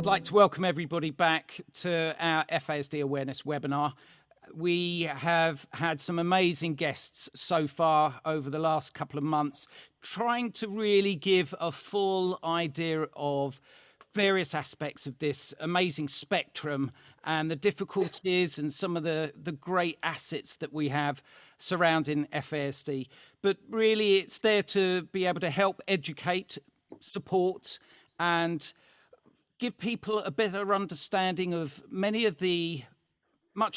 I'd like to welcome everybody back to our FASD Awareness webinar. We have had some amazing guests so far over the last couple of months, trying to really give a full idea of various aspects of this amazing spectrum and the difficulties and some of the great assets that we have surrounding FASD. But really, it's there to be able to help educate, support, and give people a better understanding of much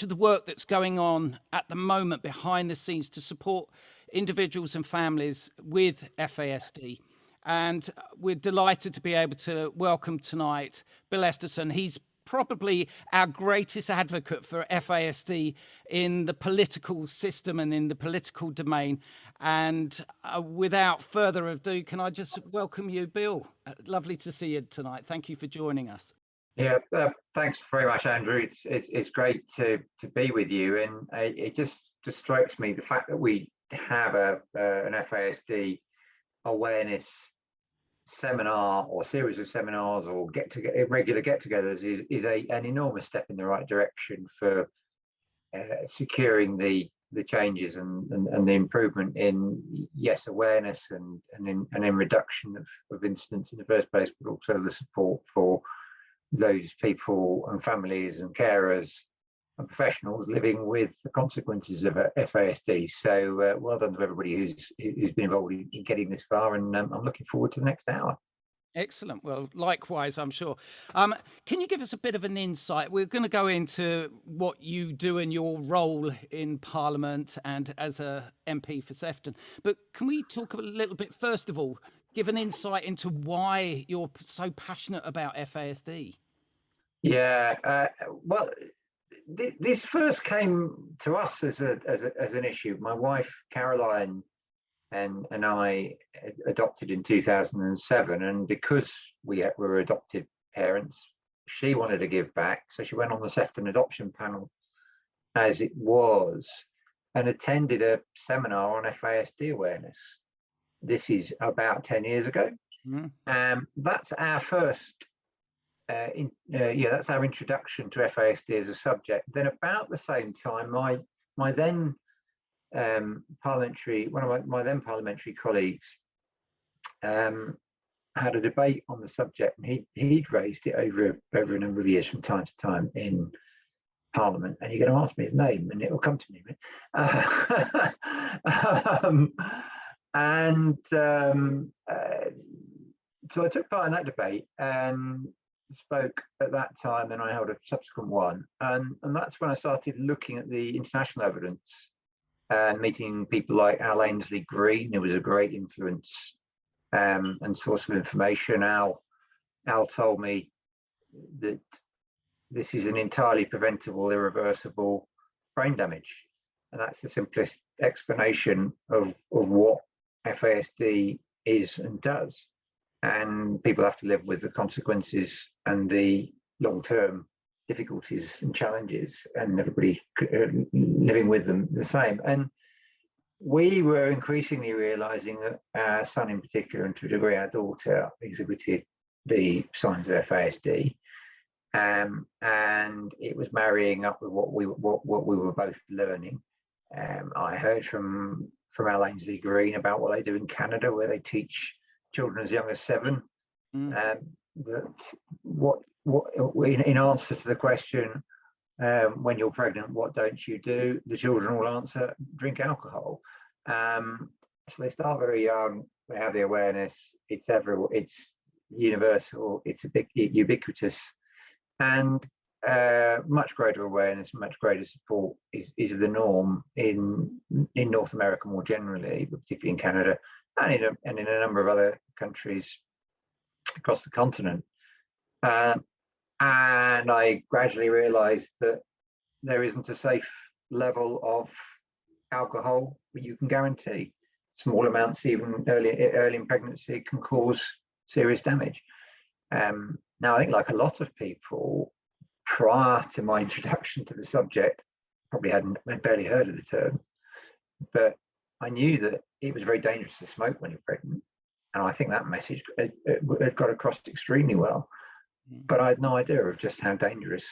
of the work that's going on at the moment behind the scenes to support individuals and families with FASD. And we're delighted to be able to welcome tonight Bill Esterson. He's probably our greatest advocate for FASD in the political system and in the political domain. And without further ado, can I just welcome you, Bill? Lovely to see you tonight. Thank you for joining us. Yeah, thanks very much, Andrew. It's great to be with you, and it just strikes me the fact that we have an FASD awareness seminar or series of seminars or regular get-togethers is an enormous step in the right direction for securing the changes and the improvement in awareness and in reduction of incidents in the first place, but also the support for those people and families and carers and professionals living with the consequences of FASD. So well done to everybody who's been involved in getting this far, and I'm looking forward to the next hour. Excellent. Well, likewise, I'm sure. Can you give us a bit of an insight? We're going to go into what you do and your role in Parliament and as a MP for Sefton. But can we talk a little bit, first of all, give an insight into why you're so passionate about FASD? Yeah, well, this first came to us as an issue. My wife, Caroline, and I adopted in 2007, and because we were adoptive parents, she wanted to give back, so she went on the Sefton adoption panel as it was and attended a seminar on FASD awareness. This is about 10 years ago. That's our first that's our introduction to FASD as a subject. Then about the same time, my then parliamentary colleagues had a debate on the subject, and he'd raised it over a number of years from time to time in Parliament. And you're going to ask me his name, and it'll come to me. So I took part in that debate and spoke at that time, and I held a subsequent one, and that's when I started looking at the international evidence and meeting people like Al Ainsley-Green, who was a great influence and source of information. Al told me that this is an entirely preventable, irreversible brain damage, and that's the simplest explanation of what FASD is and does. And people have to live with the consequences and the long-term difficulties and challenges, and everybody living with them the same. And we were increasingly realizing that our son in particular, and to a degree our daughter, exhibited the signs of FASD, and it was marrying up with what we were both learning. I heard from Al Ainsley-Green about what they do in Canada, where they teach children as young as 7, that in answer to the question, when you're pregnant, what don't you do? The children will answer, drink alcohol. So they start very young, they have the awareness, it's everywhere, it's universal, it's a big ubiquitous, and much greater awareness, much greater support is the norm in North America more generally, but particularly in Canada, and in a number of other countries across the continent. And I gradually realized that there isn't a safe level of alcohol that you can guarantee. Small amounts, even early in pregnancy, can cause serious damage. Now, I think like a lot of people, prior to my introduction to the subject, probably had barely heard of the term, but I knew that it was very dangerous to smoke when you're pregnant, and I think that message had got across extremely well. but I had no idea of just how dangerous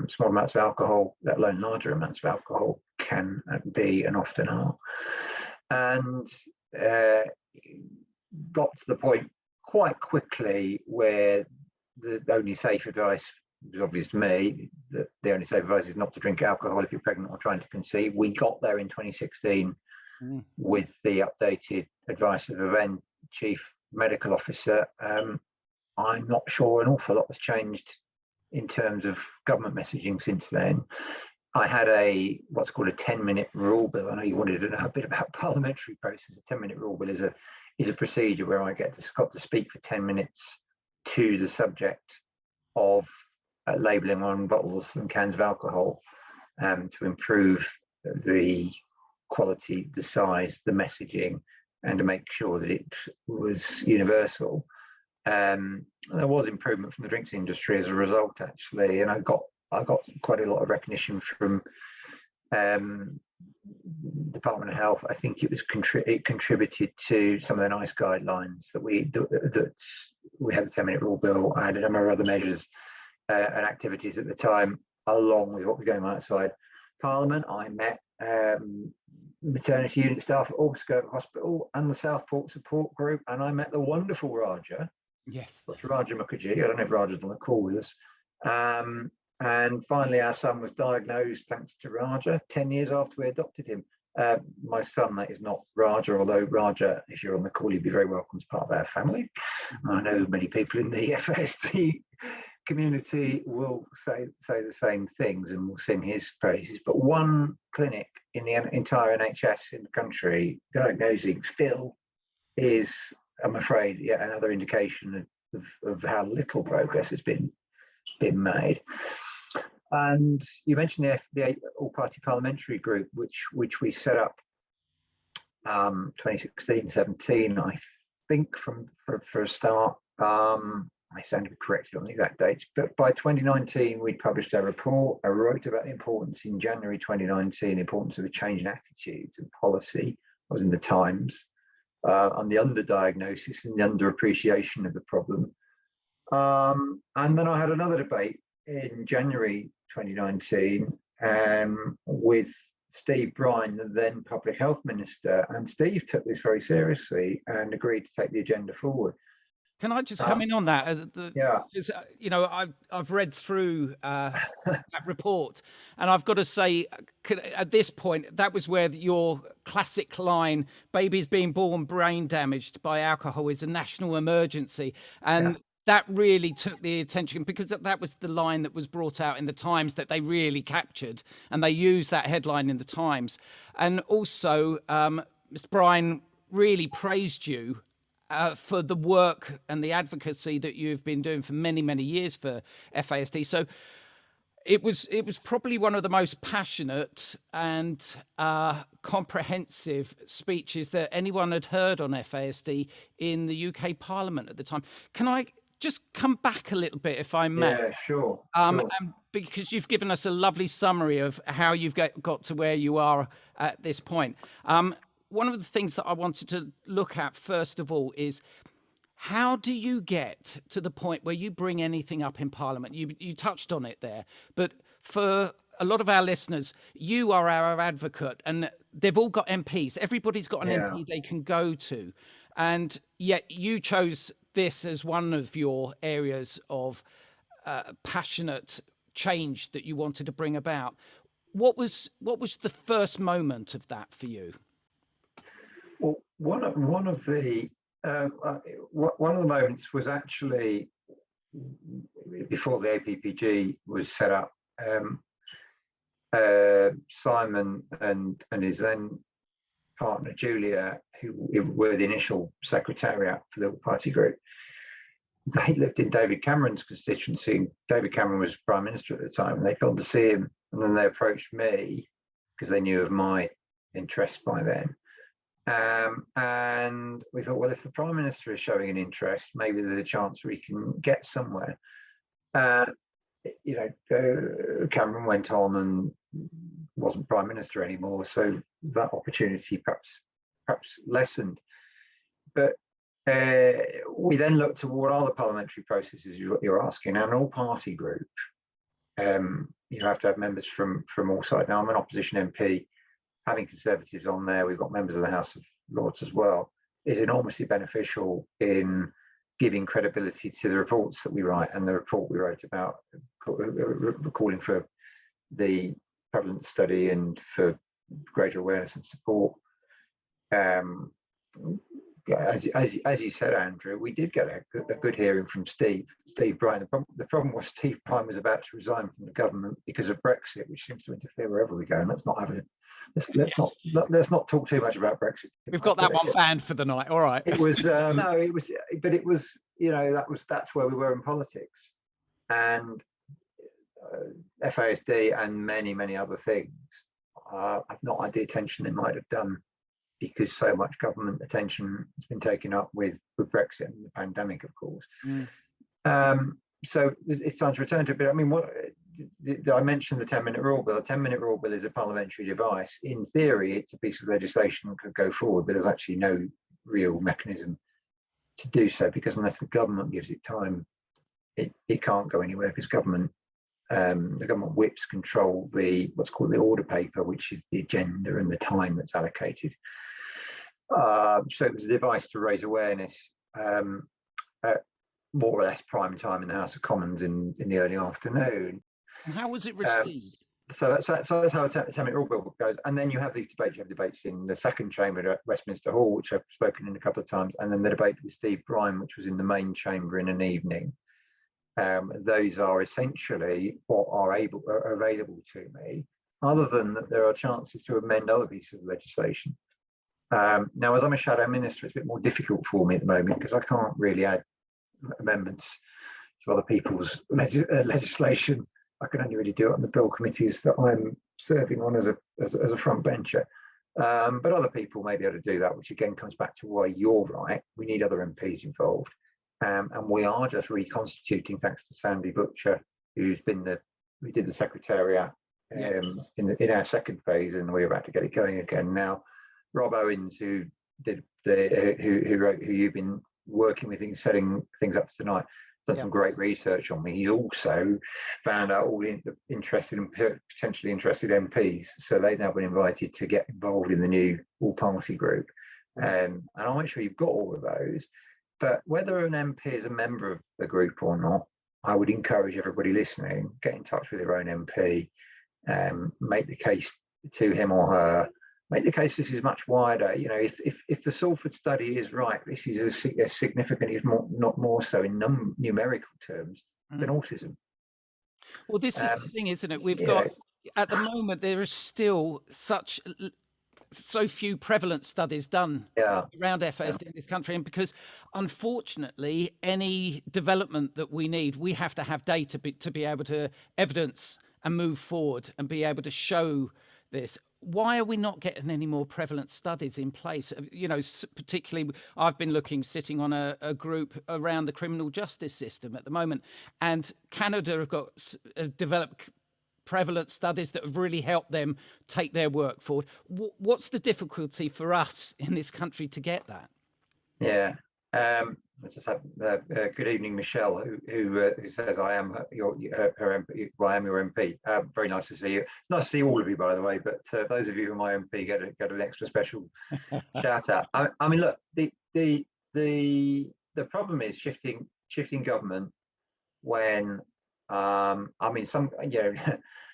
small amounts of alcohol, let alone larger amounts of alcohol, can be and often are. And got to the point quite quickly where the only safe advice was obvious to me, that the only safe advice is not to drink alcohol if you're pregnant or trying to conceive. We got there in 2016 with the updated advice of the then chief medical officer. I'm not sure an awful lot has changed in terms of government messaging since then. I had what's called a 10-minute rule bill. I know you wanted to know a bit about parliamentary process. A 10-minute rule bill is a procedure where I got to speak for 10 minutes to the subject of labelling on bottles and cans of alcohol, to improve the quality, the size, the messaging, and to make sure that it was universal. There was improvement from the drinks industry as a result, actually, and I got quite a lot of recognition from Department of Health. I think it contributed to some of the NICE guidelines that we had the 10-minute rule bill. I had a number of other measures and activities at the time, along with what was going on outside Parliament. I met maternity unit staff at Ormskirk Hospital and the Southport Support Group, and I met the wonderful Raja. Yes. Dr. Raja Mukherjee. I don't know if Raja's on the call with us. And finally, our son was diagnosed, thanks to Raja, 10 years after we adopted him. My son, that is not Raja, although Raja, if you're on the call, you'd be very welcome as part of our family. I know many people in the FASD community will say the same things and will sing his praises. But one clinic in the entire NHS in the country diagnosing still is, I'm afraid, yet another indication of how little progress has been made. And you mentioned the all-party parliamentary group, which we set up 2016-17, I think, for a start. I sound to be corrected on the exact dates, but by 2019 we'd published our report. I wrote about the importance in January 2019, the importance of a change in attitudes and policy. I was in the Times, on the underdiagnosis and the underappreciation of the problem. And then I had another debate in January 2019 with Steve Brine, the then Public Health Minister, and Steve took this very seriously and agreed to take the agenda forward. Can I just come in on that? Yeah. You know, I've read through that report, and I've got to say, at this point, that was where your classic line, "Babies being born brain damaged by alcohol is a national emergency," and that really took the attention, because that was the line that was brought out in the Times that they really captured, and they used that headline in the Times. And also, Mr. Brine really praised you for the work and the advocacy that you've been doing for many, many years for FASD. So it was probably one of the most passionate and comprehensive speeches that anyone had heard on FASD in the UK Parliament at the time. Can I just come back a little bit, if I may? Yeah, sure. Because you've given us a lovely summary of how you've got to where you are at this point. One of the things that I wanted to look at, first of all, is how do you get to the point where you bring anything up in Parliament? You touched on it there, but for a lot of our listeners, you are our advocate, and they've all got MPs. Everybody's got an MP they can go to. And yet you chose this as one of your areas of passionate change that you wanted to bring about. What was the first moment of that for you? Well, one of the moments was actually before the APPG was set up. Simon and his then partner Julia, who were the initial secretariat for the party group, they lived in David Cameron's constituency. David Cameron was Prime Minister at the time. They'd gone to see him, and then they approached me because they knew of my interest by then. And we thought, well, if the Prime Minister is showing an interest, maybe there's a chance we can get somewhere. Cameron went on and wasn't Prime Minister anymore, so that opportunity perhaps lessened. But we then looked at what are the parliamentary processes you're asking. Now, an all-party group, you have to have members from all sides. Now, I'm an opposition MP. Having Conservatives on there, we've got members of the House of Lords as well, is enormously beneficial in giving credibility to the reports that we write, and the report we wrote about calling for the prevalence study and for greater awareness and support. As you said, Andrew, we did get a good hearing from Steve Bryan. The problem was Steve Bryan was about to resign from the government because of Brexit, which seems to interfere wherever we go. And let's not have it. Let's not talk too much about Brexit. We've got that one banned for the night. All right. It was no, it was, but it was, you know, that's where we were in politics, and FASD and many other things have not had the attention they might have done, because so much government attention has been taken up with Brexit and the pandemic, of course. So it's time to return to it. But I mean, I mentioned the 10-minute rule bill. A 10-minute rule bill is a parliamentary device. In theory, it's a piece of legislation that could go forward, but there's actually no real mechanism to do so, because unless the government gives it time, it can't go anywhere, because the government whips control what's called the order paper, which is the agenda and the time that's allocated. So it was a device to raise awareness at more or less prime time in the House of Commons in the early afternoon. And how was it received? So that's how a 10-minute rule bill goes. And then you have these debates. You have debates in the second chamber at Westminster Hall, which I've spoken in a couple of times, and then the debate with Steve Bryan, which was in the main chamber in an evening. Those are essentially what are available to me, other than that there are chances to amend other pieces of legislation. Now, as I'm a shadow minister, it's a bit more difficult for me at the moment, because I can't really add amendments to other people's legislation. I can only really do it on the bill committees that I'm serving on as a front bencher. But other people may be able to do that, which again comes back to why you're right. We need other MPs involved. And we are just reconstituting, thanks to Sandy Butcher, who did the secretariat in our second phase, and we're about to get it going again now. Rob Owens, who you've been working with in setting things up tonight, done some great research on me. He's also found out all the interested and potentially interested MPs, so they've now been invited to get involved in the new all-party group. And I'll make sure you've got all of those. But whether an MP is a member of the group or not, I would encourage everybody listening, get in touch with their own MP, make the case to him or her, make the case this is much wider. You know, if the Salford study is right, this is as significant, if not more so in numerical terms, than autism. Well, this is the thing, isn't it? We've got, at the moment, there is still so few prevalent studies done around FASD in this country, and because unfortunately any development that we need, we have to have data to be able to evidence and move forward and be able to show this. Why are we not getting any more prevalent studies in place? You know, particularly I've been sitting on a group around the criminal justice system at the moment, and Canada have developed prevalent studies that have really helped them take their work forward. What's the difficulty for us in this country to get that? I just had good evening, Michelle, who says I am your MP. Well, I am your MP. Very nice to see you. Nice to see all of you, by the way. But those of you who are my MP get an extra special shout out. I mean, look, the problem is shifting government when I mean,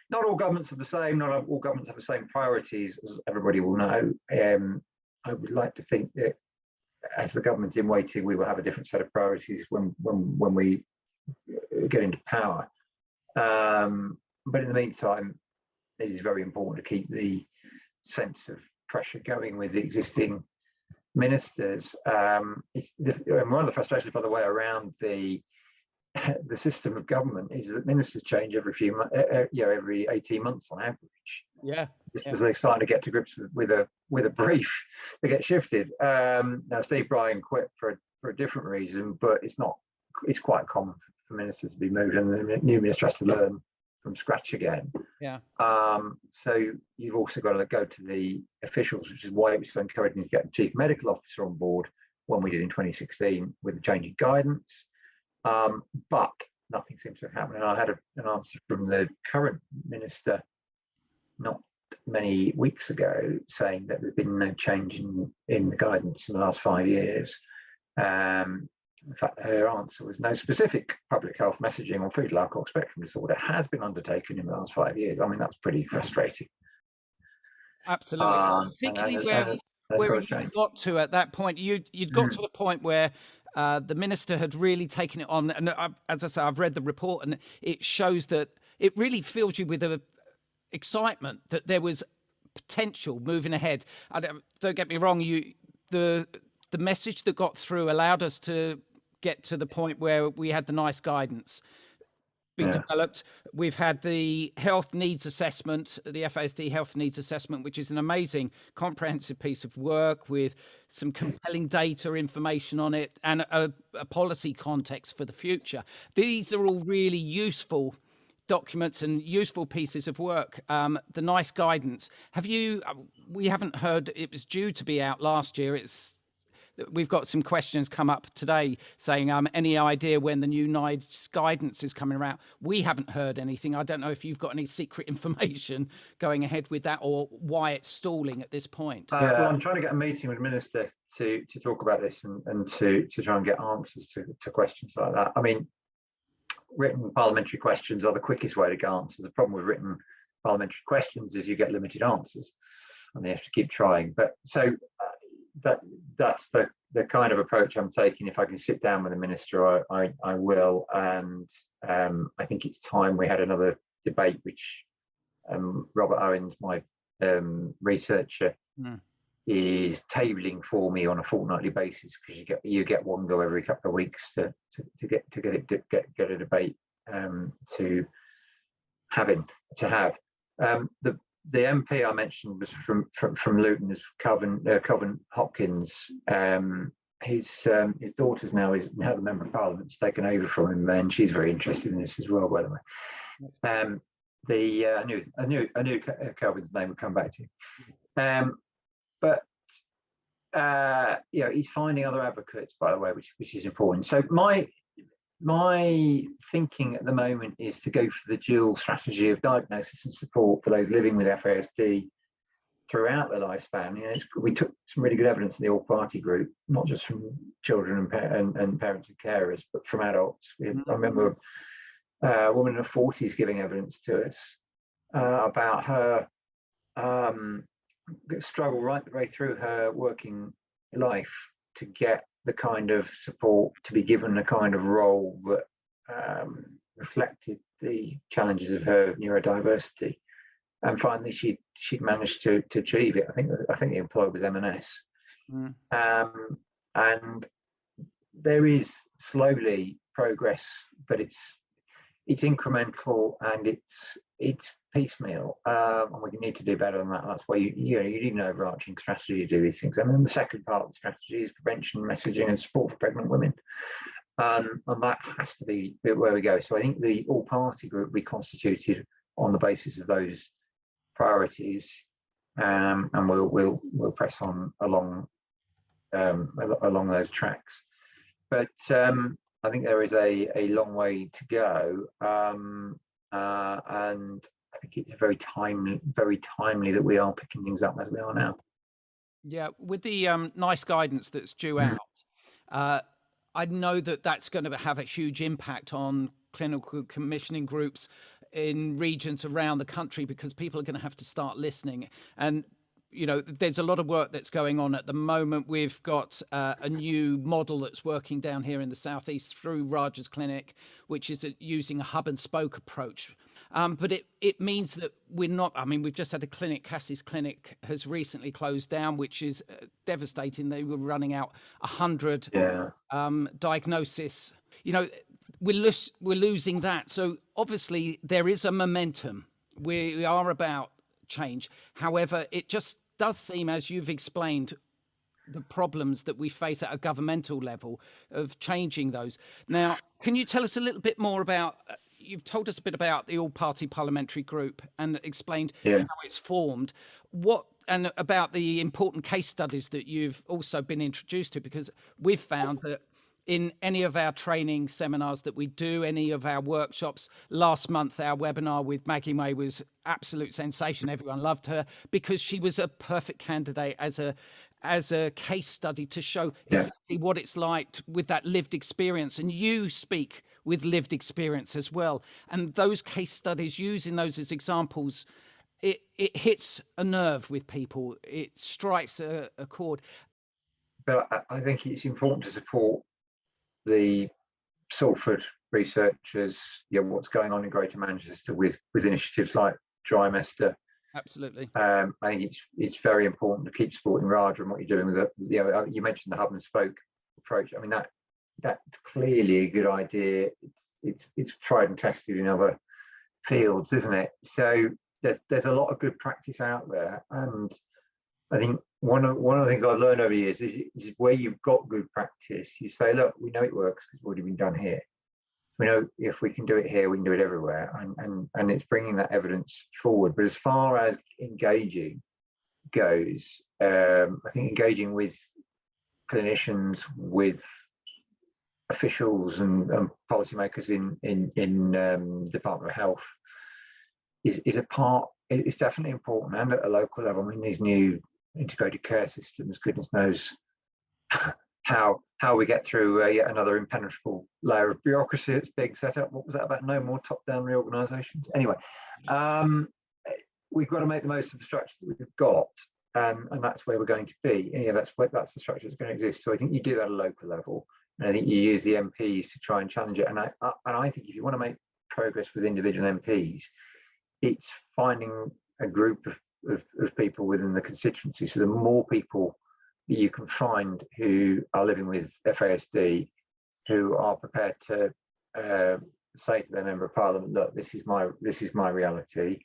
not all governments are the same. Not all governments have the same priorities, as everybody will know. I would like to think that as the government in waiting, we will have a different set of priorities when we get into power. But in the meantime, it is very important to keep the sense of pressure going with the existing ministers. One of the frustrations, by the way, around the system of government is that ministers change every 18 months on average. As they start to get to grips with a brief, they get shifted. Now Steve Bryan quit for a different reason, but it's quite common for ministers to be moved, and the new minister has to learn from scratch again. So you've also got to go to the officials, which is why it was so encouraging to get the chief medical officer on board, one we did in 2016 with the change in guidance, but nothing seems to have happened. And I had an answer from the current minister not many weeks ago saying that there's been no change in the guidance in the last 5 years. In fact, her answer was no specific public health messaging on fetal alcohol spectrum disorder has been undertaken in the last 5 years. I mean, that's pretty frustrating. Absolutely. Particularly where you got to at that point, you'd got to the point where the minister had really taken it on. And as I say, I've read the report, and it shows that it really fills you with excitement that there was potential moving ahead. Don't get me wrong, the message that got through allowed us to get to the point where we had the nice guidance being developed. We've had the health needs assessment, the FASD health needs assessment, which is an amazing comprehensive piece of work with some compelling data information on it and a policy context for the future. These are all really useful documents and useful pieces of work. The nice guidance. We haven't heard, it was due to be out last year. We've got some questions come up today saying, any idea when the new NICE guidance is coming around? We haven't heard anything. I don't know if you've got any secret information going ahead with that or why it's stalling at this point. Well, I'm trying to get a meeting with the minister to talk about this and to try and get answers to questions like that. I mean, written parliamentary questions are the quickest way to get answers. The problem with written parliamentary questions is you get limited answers and they have to keep trying. But so that's the kind of approach I'm taking. If I can sit down with the minister, I will. And I think it's time we had another debate, which Robert Owens, my researcher, is tabling for me on a fortnightly basis, because you get one go every couple of weeks to get a debate to have. The MP I mentioned was from Luton, is Coven Hopkins. His daughter's now the member of Parliament's taken over from him, and she's very interested in this as well, by the way. I knew Coven's name would come back to you. But he's finding other advocates, by the way, which is important. So my thinking at the moment is to go for the dual strategy of diagnosis and support for those living with FASD throughout their lifespan. We took some really good evidence in the all-party group, not just from children and parents and carers, but from adults. I remember a woman in her 40s giving evidence to us about her struggle right the way through her working life to get the kind of support, to be given the kind of role that reflected the challenges of her neurodiversity. And finally, she'd managed to achieve it. I think the employer was M&S. And there is slowly progress, but it's incremental and it's piecemeal, and we need to do better than that. That's why you need an overarching strategy to do these things. And then the second part of the strategy is prevention, messaging, and support for pregnant women, and that has to be where we go. So I think the all-party group we constituted on the basis of those priorities, and we'll press on along those tracks. But I think there is a long way to go, and I think it's very timely that we are picking things up as we are now. Yeah, with the NICE guidance that's due out, I know that's going to have a huge impact on clinical commissioning groups in regions around the country, because people are going to have to start listening. And there's a lot of work that's going on at the moment. We've got a new model that's working down here in the southeast through Raj's clinic, which is using a hub and spoke approach. But it means that we're not, we've just had a clinic, Cassie's clinic has recently closed down, which is devastating. They were running out 100 diagnosis. We're losing that. So obviously there is a momentum. We are about change. However, it just does seem, as you've explained, the problems that we face at a governmental level of changing those. Now, can you tell us a little bit more about, you've told us a bit about the all-party parliamentary group and explained how it's formed. What and about the important case studies that you've also been introduced to, because we've found that in any of our training seminars that we do, any of our workshops, last month our webinar with Maggie May was absolute sensation. Everyone loved her because she was a perfect candidate as a case study to show exactly what it's like with that lived experience. And you speak with lived experience as well. And those case studies, using those as examples, it hits a nerve with people. It strikes a chord. But I think it's important to support the Salford researchers, what's going on in Greater Manchester with initiatives like Trimester. Absolutely. I think it's very important to keep supporting Raja and what you're doing with it. You mentioned the hub and spoke approach. I mean, that's clearly a good idea. It's tried and tested in other fields, isn't it? So there's a lot of good practice out there, and I think one of the things I've learned over the years is where you've got good practice, you say, look, we know it works because it's already been done here. We know if we can do it here, we can do it everywhere, and it's bringing that evidence forward. But as far as engaging goes, I think engaging with clinicians, with officials and policymakers in Department of Health is a part. It's definitely important, and at a local level. I mean, these new integrated care systems, goodness knows how we get through yet another impenetrable layer of bureaucracy that's being set up. What was that about? No more top-down reorganisations. Anyway, we've got to make the most of the structure that we've got, and that's where we're going to be. That's the structure that's going to exist. So I think you do that at a local level, and I think you use the MPs to try and challenge it. And I think if you want to make progress with individual MPs, it's finding a group of people within the constituency. So the more people that you can find who are living with FASD, who are prepared to say to their member of parliament, look, this is my reality.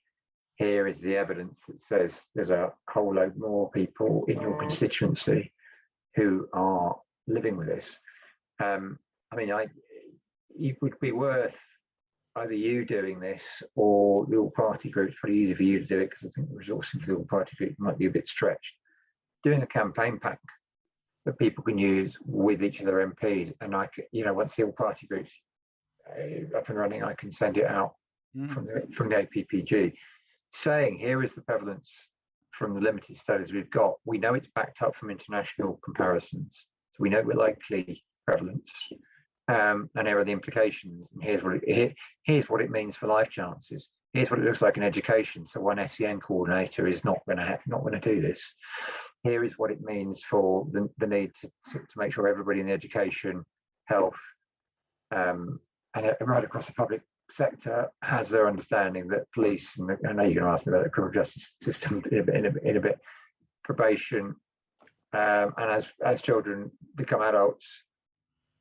Here is the evidence that says there's a whole load more people in your constituency who are living with this. I mean, it would be worth either you doing this or the all-party group. It's pretty easy for you to do it because I think the resourcing for the all-party group might be a bit stretched. Doing a campaign pack that people can use with each of their MPs, and once the all-party group's up and running, I can send it out from the APPG, saying here is the prevalence from the limited studies we've got. We know it's backed up from international comparisons, so we know we're likely prevalence. And here are the implications, and here's what it means for life chances. Here's what it looks like in education. So one SEN coordinator is not going to do this. Here is what it means for the need to make sure everybody in the education, health, and right across the public sector has their understanding that police, and I know you're going to ask me about the criminal justice system in a bit, probation, and as children become adults,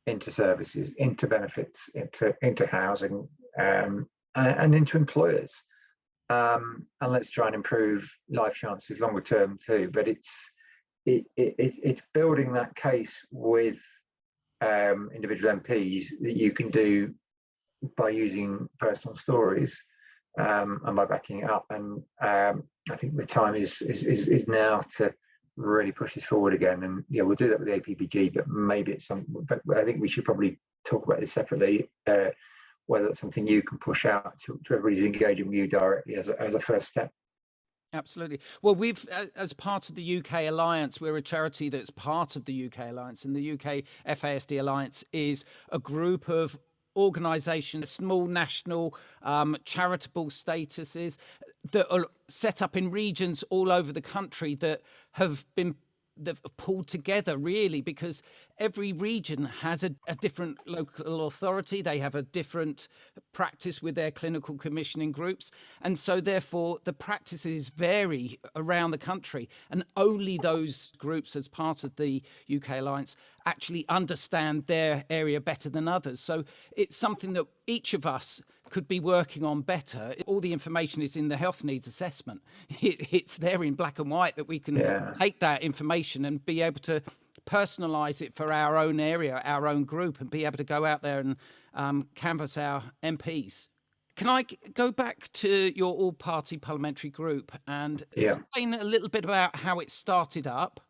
into services, into benefits, into housing, and into employers. And let's try and improve life chances longer term too. But it's building that case with individual MPs that you can do by using personal stories and by backing it up. And I think the time is now to really push this forward again. And we'll do that with the APPG, but maybe it's but I think we should probably talk about this separately, whether it's something you can push out to everybody who's engaging with you directly as a first step. Absolutely. Well, we've, as part of the UK Alliance, we're a charity that's part of the UK Alliance, and the UK FASD Alliance is a group of organisations, small national charitable statuses that are set up in regions all over the country that have pulled together, really, because every region has a different local authority. They have a different practice with their clinical commissioning groups. And so therefore the practices vary around the country, and only those groups as part of the UK Alliance actually understand their area better than others. So it's something that each of us could be working on better. All the information is in the health needs assessment. It's there in black and white that we can take that information and be able to personalise it for our own area, our own group, and be able to go out there and canvass our MPs. Can I go back to your all-party parliamentary group and Yeah. explain a little bit about how it started up?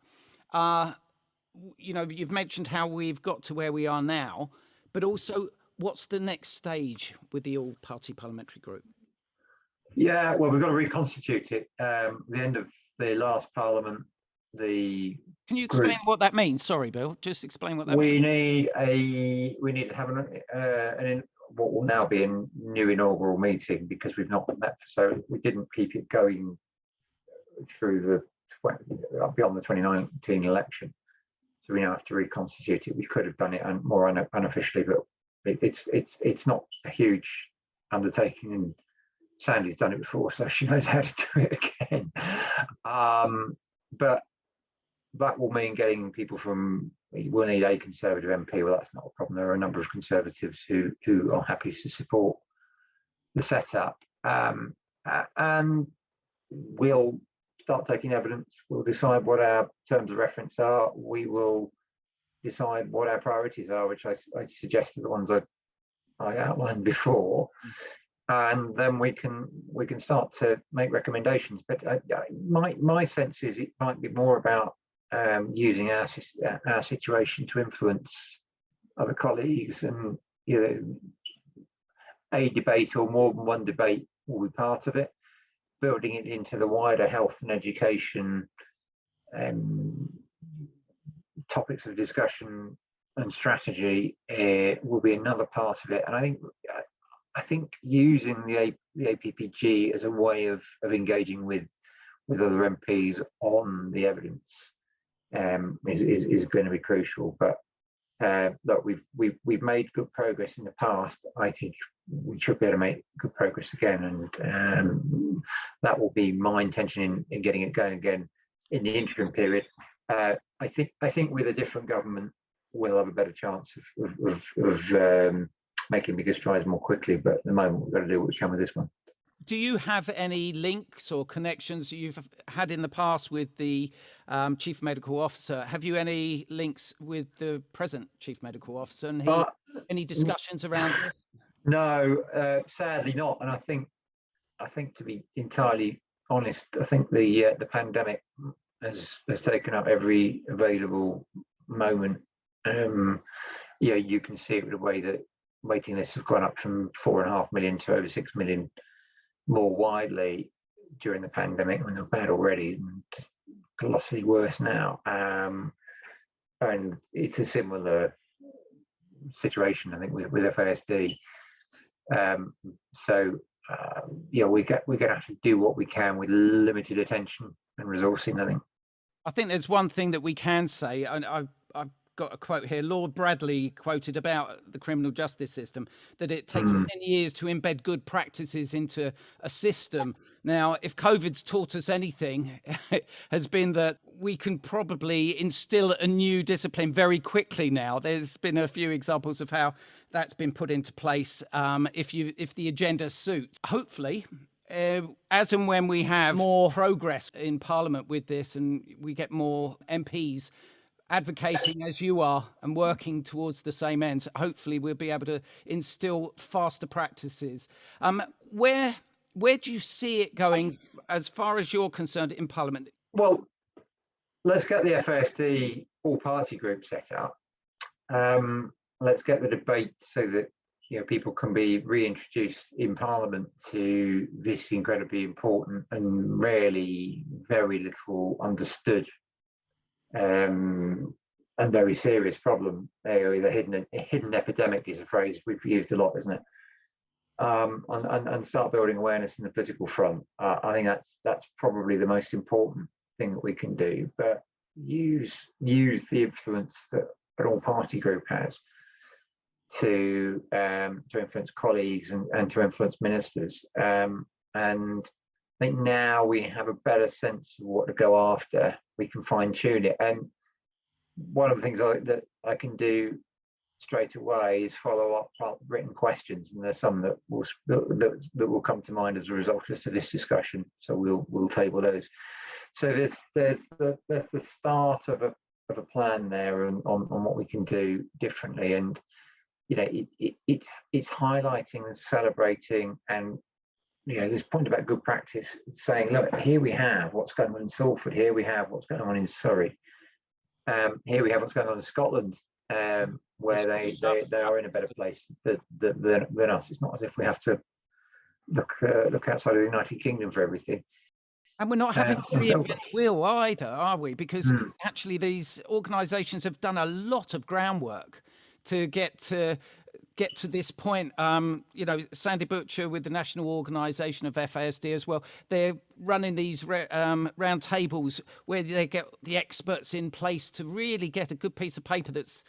You know, you've mentioned how we've got to where we are now, but also what's the next stage with the all-party parliamentary group? Yeah, well, we've got to reconstitute it. The end of the last parliament, the Can you group, explain what that means? Sorry, Bill, just explain what that means. we need to have what will now be a new inaugural meeting, because we've not met, so we didn't keep it going through beyond the 2019 election. So we now have to reconstitute it. We could have done it more unofficially, but it's not a huge undertaking, and Sandy's done it before, so she knows how to do it again. But that will mean getting people from. We'll need a Conservative MP. Well, that's not a problem. There are a number of Conservatives who are happy to support the setup, and we'll start taking evidence. We'll decide what our terms of reference are. We will decide what our priorities are, which I suggested, the ones I outlined before, and then we can start to make recommendations. But my sense is it might be more about using our situation to influence other colleagues, and a debate or more than one debate will be part of it. Building it into the wider health and education topics of discussion and strategy will be another part of it. And I think using the APPG as a way of engaging with other MPs on the evidence is going to be crucial. But look, we've made good progress in the past. I think we should be able to make good progress again, and that will be my intention in getting it going again in the interim period. I think with a different government, we'll have a better chance of making bigger strides more quickly. But at the moment, we've got to do what we can with this one. Do you have any links or connections you've had in the past with the Chief Medical Officer? Have you any links with the present Chief Medical Officer? And any discussions around this? No, sadly not. And I think to be entirely honest, I think the pandemic has taken up every available moment. You can see it with the way that waiting lists have gone up from 4.5 million to over 6 million more widely during the pandemic, when they're bad already, and colossally worse now. And it's a similar situation, I think, with FASD. We're going to have to do what we can with limited attention and resourcing, I think. I think there's one thing that we can say, and I've got a quote here. Lord Bradley quoted about the criminal justice system, that it takes 10 years to embed good practices into a system. Now, if COVID's taught us anything, it has been that we can probably instill a new discipline very quickly now. There's been a few examples of how that's been put into place if the agenda suits. Hopefully, as and when we have more progress in Parliament with this, and we get more MPs advocating as you are and working towards the same ends, hopefully we'll be able to instill faster practices. Where do you see it going as far as you're concerned in Parliament? Well, let's get the FASD all-party group set up. Let's get the debate so that people can be reintroduced in Parliament to this incredibly important and really very little understood and very serious problem. The hidden epidemic is a phrase we've used a lot, isn't it? And start building awareness in the political front. I think that's probably the most important thing that we can do. But use the influence that an all-party group has to influence colleagues and to influence ministers. And I think now we have a better sense of what to go after. We can fine tune it. And one of the things that I can do straight away is follow up written questions, and there's some that will come to mind as a result just of this discussion. So we'll table those. So there's the start of a plan there on what we can do differently. And it's highlighting and celebrating, and this point about good practice, saying, look, here we have what's going on in Salford, here we have what's going on in Surrey, here we have what's going on in Scotland, where they are in a better place than us. It's not as if we have to look outside of the United Kingdom for everything. And we're not having to reinvent the wheel either, are we? Because actually these organisations have done a lot of groundwork to get to this point. Sandy Butcher with the National Organisation of FASD as well, they're running these round tables where they get the experts in place to really get a good piece of paper that's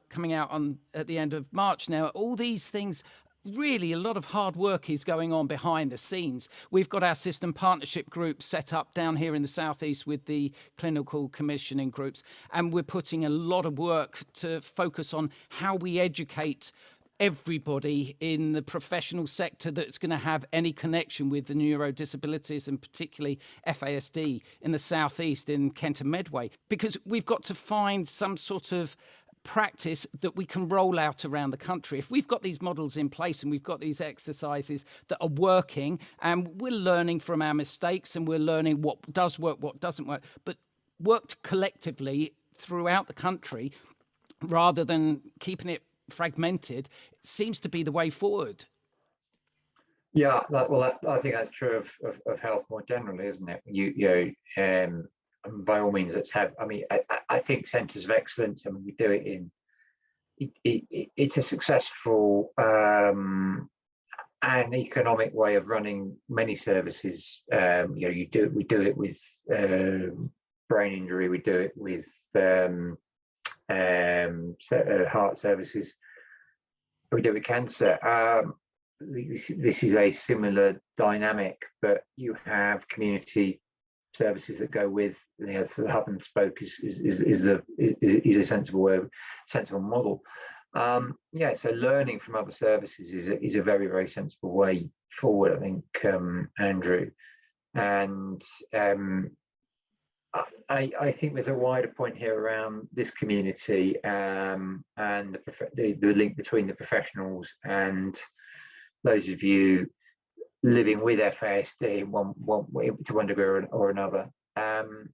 coming out at the end of March now. All these things, really a lot of hard work is going on behind the scenes. We've got our system partnership group set up down here in the southeast with the clinical commissioning groups, and we're putting a lot of work to focus on how we educate everybody in the professional sector that's going to have any connection with the neurodisabilities, and particularly FASD in the southeast in Kent and Medway, because we've got to find some sort of practice that we can roll out around the country. If we've got these models in place and we've got these exercises that are working, and we're learning from our mistakes and we're learning what does work, what doesn't work, but worked collectively throughout the country rather than keeping it fragmented, seems to be the way forward. Yeah, I think that's true of health more generally, isn't it? By all means, let's have. I think centres of excellence. We do it in. It's a successful and economic way of running many services. We do it with brain injury. We do it with heart services. We do it with cancer. This is a similar dynamic, but you have community services that go with. So the hub and spoke is a sensible model. So learning from other services is a very, very sensible way forward, I think, Andrew. And I think there's a wider point here around this community and the link between the professionals and those of you living with FASD in one way, to one degree or another, and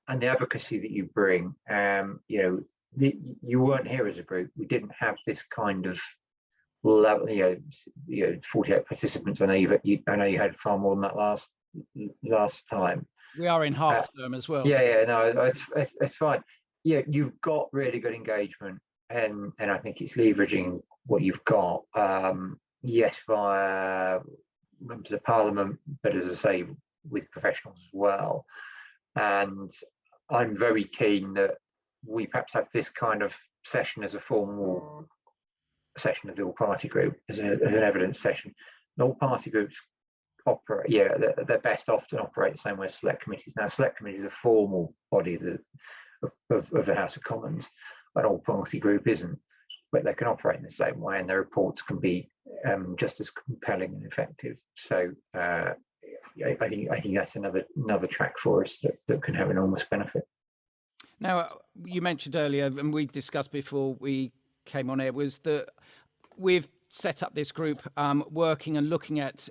the advocacy that you bring. You weren't here as a group. We didn't have this kind of level. 48 participants. I know you had far more than that last time. We are in half term as well. No, it's fine. You've got really good engagement, and I think it's leveraging what you've got. Yes, via members of Parliament, but as I say, with professionals as well. And I'm very keen that we perhaps have this kind of session as a formal session of the all-party group, as an evidence session. And all-party groups operate, they're best often operate the same way as select committees. Now, select committee is a formal body of the House of Commons. An all-party group isn't, but they can operate in the same way, and their reports can be just as compelling and effective. So I think that's another track for us that can have enormous benefit. Now, you mentioned earlier, and we discussed before we came on air, was that we've set up this group working and looking at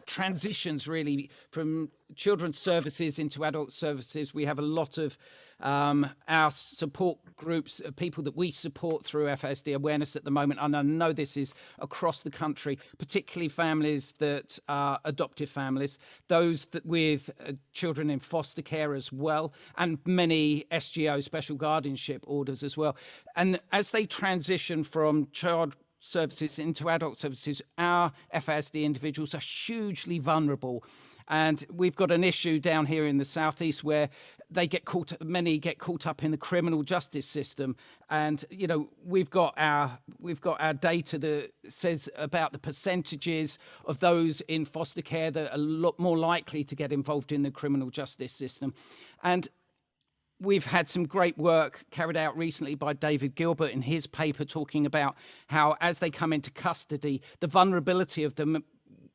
transitions really from children's services into adult services. We have a lot of our support groups, people that we support through FASD awareness at the moment, and I know this is across the country, particularly families that are adoptive families, those that with children in foster care as well, and many SGO, special guardianship orders as well. And as they transition from child services into adult services, our FASD individuals are hugely vulnerable. And we've got an issue down here in the southeast where many get caught up in the criminal justice system. And we've got our data that says about the percentages of those in foster care that are a lot more likely to get involved in the criminal justice system. And we've had some great work carried out recently by David Gilbert in his paper, talking about how as they come into custody, the vulnerability of them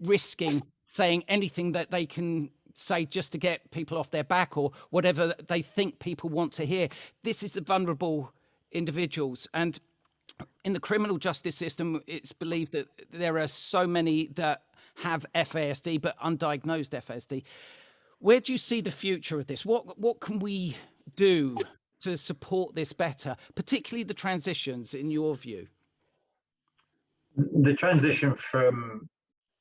risking saying anything that they can say just to get people off their back or whatever they think people want to hear. This is the vulnerable individuals. And In the criminal justice system, it's believed that there are so many that have FASD, but undiagnosed FASD. Where do you see the future of this? What can we do to support this better, particularly the transitions, in your view? The transition from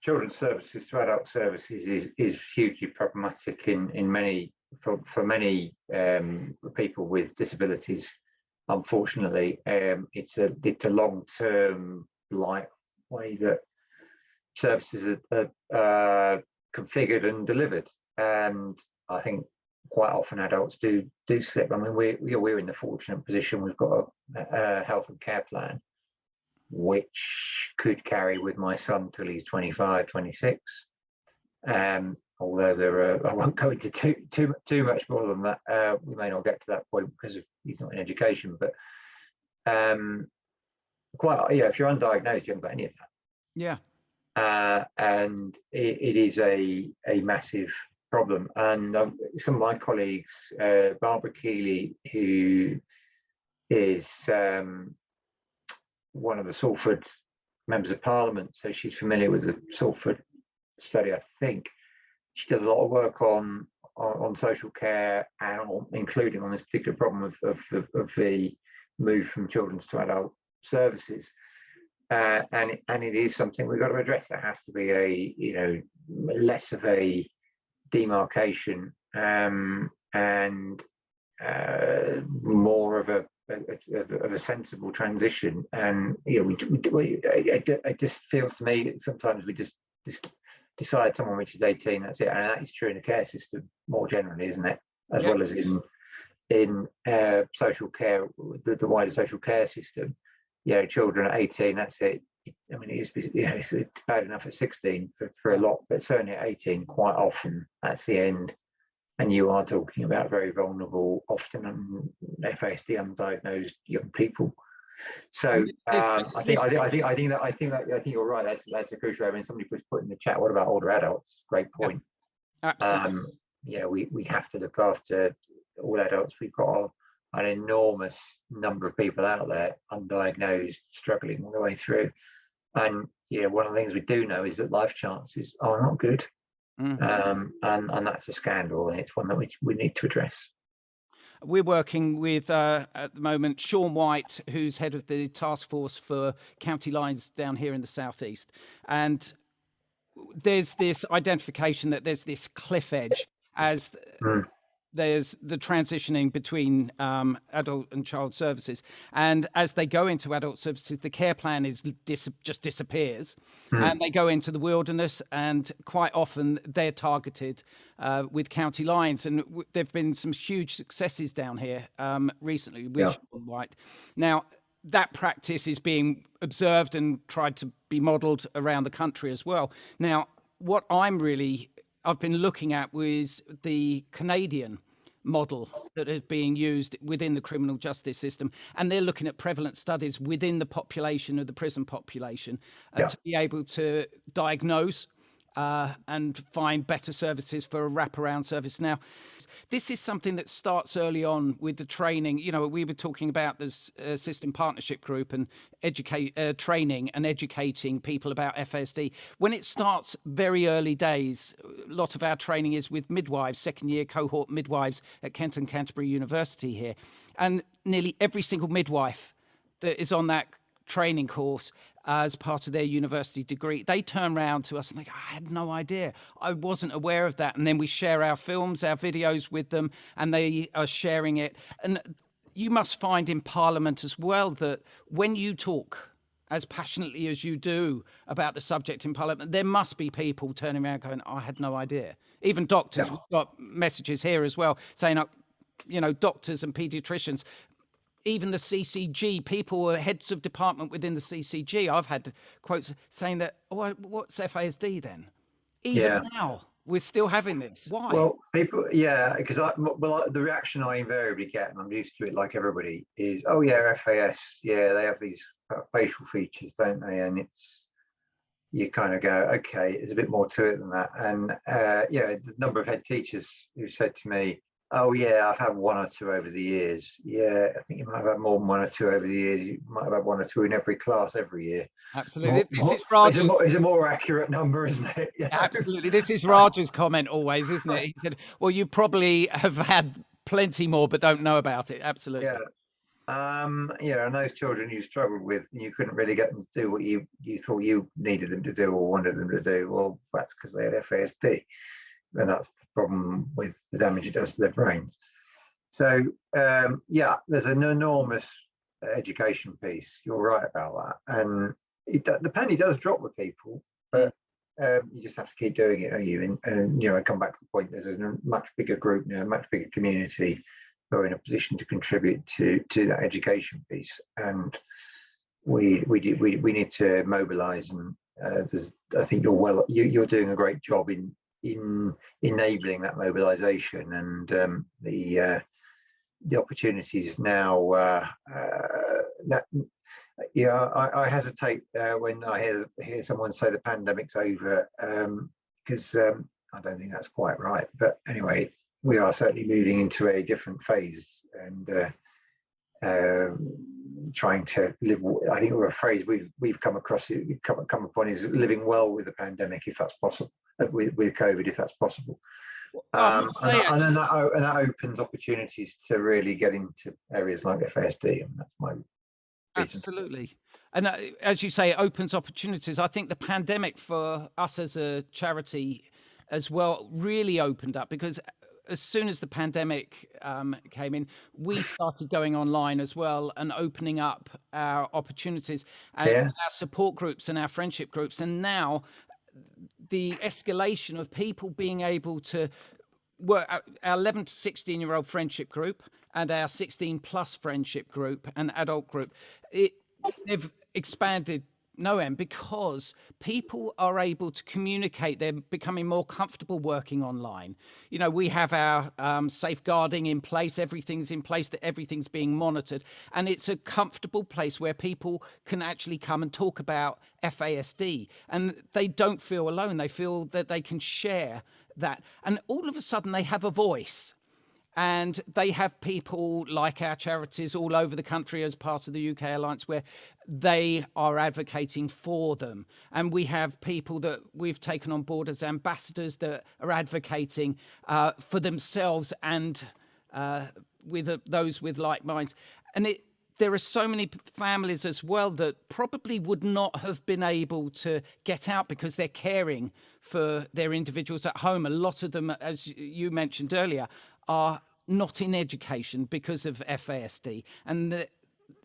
children's services to adult services is hugely problematic in many for many people with disabilities. Unfortunately, it's a long-term way that services are configured and delivered, and I think quite often adults do slip. I mean, we're in the fortunate position we've got a health and care plan, which could carry with my son till he's 25, 26. Although I won't go into too much more than that. We may not get to that point because he's not in education. But if you're undiagnosed, you haven't got any of that. Yeah. And it is a massive problem. And some of my colleagues, Barbara Keeley, who is one of the Salford members of Parliament, so she's familiar with the Salford study, I think. She does a lot of work on social care, and including on this particular problem of the move from children's to adult services. And it is something we've got to address. There has to be less of a demarcation and more of a sensible transition. And it just feels to me that sometimes we just decide someone reaches 18, that's it. And that is true in the care system more generally, isn't it? As well as in social care, the wider social care system. Children at 18, that's it. I mean, it's bad enough at 16 for a lot, but certainly at 18, quite often that's the end. And you are talking about very vulnerable, often FASD undiagnosed young people. So I think you're right. That's a crucial. I mean, somebody put in the chat, what about older adults? Great point. Yeah, absolutely. We have to look after all adults. We've got an enormous number of people out there undiagnosed, struggling all the way through. And one of the things we do know is that life chances are not good. And that's a scandal, and it's one that we need to address. We're working with, at the moment, Sean White, who's head of the task force for county lines down here in the southeast. And there's this identification that there's this cliff edge as there's the transitioning between adult and child services. And as they go into adult services, the care plan just disappears. And they go into the wilderness, and quite often they're targeted with county lines. And there have been some huge successes down here recently with Sean White. Now, that practice is being observed and tried to be modelled around the country as well. Now, what I've been looking at was the Canadian model that is being used within the criminal justice system, and they're looking at prevalent studies within the population of the prison population to be able to diagnose and find better services for a wraparound service. Now, this is something that starts early on with the training. We were talking about this system partnership group and training and educating people about FASD. When it starts very early days, a lot of our training is with midwives, second-year cohort midwives at Kent and Canterbury University here. And nearly every single midwife that is on that training course as part of their university degree, they turn around to us and they go, I had no idea. I wasn't aware of that. And then we share our films, our videos with them, and they are sharing it. And you must find in Parliament as well that when you talk as passionately as you do about the subject in Parliament, there must be people turning around going, I had no idea. Even doctors, we've got messages here as well saying, doctors and paediatricians, even the CCG, people, heads of department within the CCG, I've had quotes saying that, what's FASD then? Even now, we're still having this. Why? Well, people, because the reaction I invariably get, and I'm used to it like everybody, is, FAS, they have these facial features, don't they? And you kind of go, okay, there's a bit more to it than that. And, the number of head teachers who said to me, Oh yeah, I've had one or two over the years. Yeah, I think you might have had more than one or two over the years. You might have had one or two in every class every year. Absolutely. More, This more, is Raj's. it's a more accurate number, isn't it? Yeah. Absolutely. This is Raj's comment always, isn't it? He said, well, you probably have had plenty more, but don't know about it. Yeah. Absolutely. Yeah, and those children you struggled with, you couldn't really get them to do what you thought you needed them to do or wanted them to do. Well, that's because they had FASD, and that's the problem with the damage it does to their brains. So yeah, there's an enormous education piece. You're right about that, and the penny does drop with people, but you just have to keep doing it, don't you? And I come back to the point. There's a much bigger group now, a much bigger community who are in a position to contribute to that education piece, and we need to mobilise. And I think you're doing a great job in enabling that mobilisation, and the opportunities now. I hesitate when I hear someone say the pandemic's over, because I don't think that's quite right. But anyway, we are certainly moving into a different phase, and trying to live. I think a phrase we've come upon is living well with the pandemic, if that's possible, with COVID, if that's possible. And then that opens opportunities to really get into areas like FASD, and that's my reason. Absolutely. And as you say, it opens opportunities. I think the pandemic for us as a charity as well really opened up, because as soon as the pandemic came in, we started going online as well and opening up our opportunities and our support groups and our friendship groups. And now the escalation of people being able to work, our 11 to 16-year-old friendship group and our 16 plus friendship group and adult group, they've expanded no end, because people are able to communicate. They're becoming more comfortable working online. We have our safeguarding in place. Everything's in place, that everything's being monitored. And it's a comfortable place where people can actually come and talk about FASD. And they don't feel alone. They feel that they can share that. And all of a sudden they have a voice. And they have people like our charities all over the country as part of the UK Alliance where they are advocating for them. And we have people that we've taken on board as ambassadors that are advocating for themselves and with those with like minds. And there are so many families as well that probably would not have been able to get out because they're caring for their individuals at home. A lot of them, as you mentioned earlier, are not in education because of FASD. And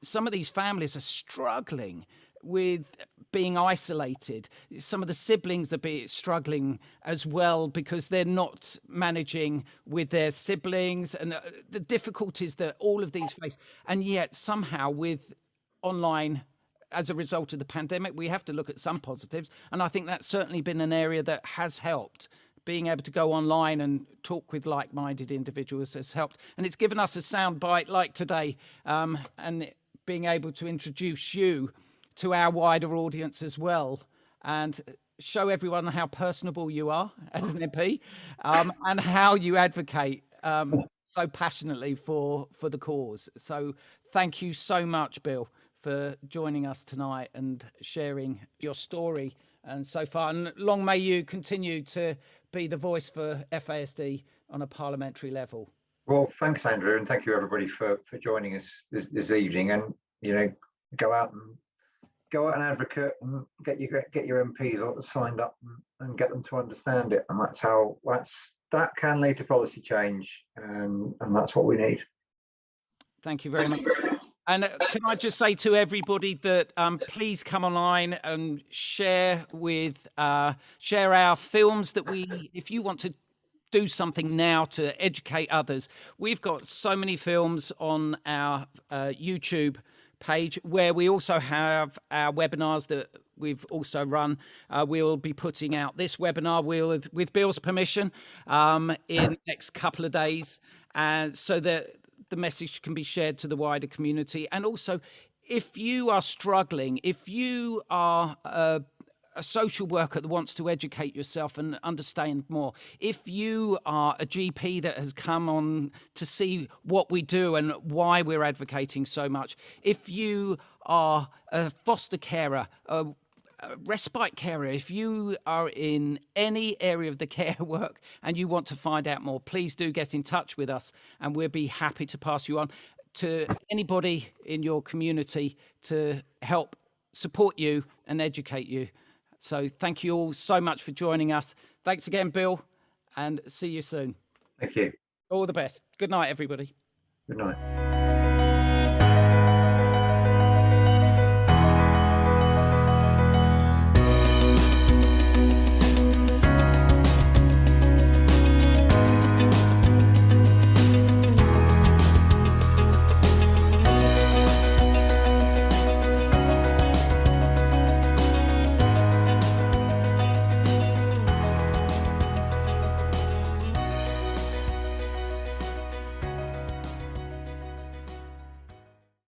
some of these families are struggling with being isolated. Some of the siblings are struggling as well because they're not managing with their siblings, and the difficulties that all of these face. And yet somehow with online, as a result of the pandemic, we have to look at some positives. And I think that's certainly been an area that has helped. Being able to go online and talk with like-minded individuals has helped. And it's given us a soundbite like today, and being able to introduce you to our wider audience as well, and show everyone how personable you are as an MP, and how you advocate so passionately for the cause. So thank you so much, Bill, for joining us tonight and sharing your story and so far. And long may you continue to be the voice for FASD on a parliamentary level. Well, thanks, Andrew, and thank you everybody for joining us this evening. And go out and advocate and get your MPs signed up and get them to understand it. And that can lead to policy change, and that's what we need. Thank you very much. And can I just say to everybody that please come online and share our films that if you want to do something now to educate others. We've got so many films on our YouTube page where we also have our webinars that we've also run. We'll be putting out this webinar with Bill's permission in the next couple of days, and so that the message can be shared to the wider community. And also, if you are struggling, if you are a social worker that wants to educate yourself and understand more, if you are a GP that has come on to see what we do and why we're advocating so much, if you are a foster carer, a respite carer, if you are in any area of the care work and you want to find out more, please do get in touch with us and we'll be happy to pass you on to anybody in your community to help support you and educate you. So thank you all so much for joining us. Thanks again, Bill, and see you soon. Thank you. All the best. Good night, everybody. Good night.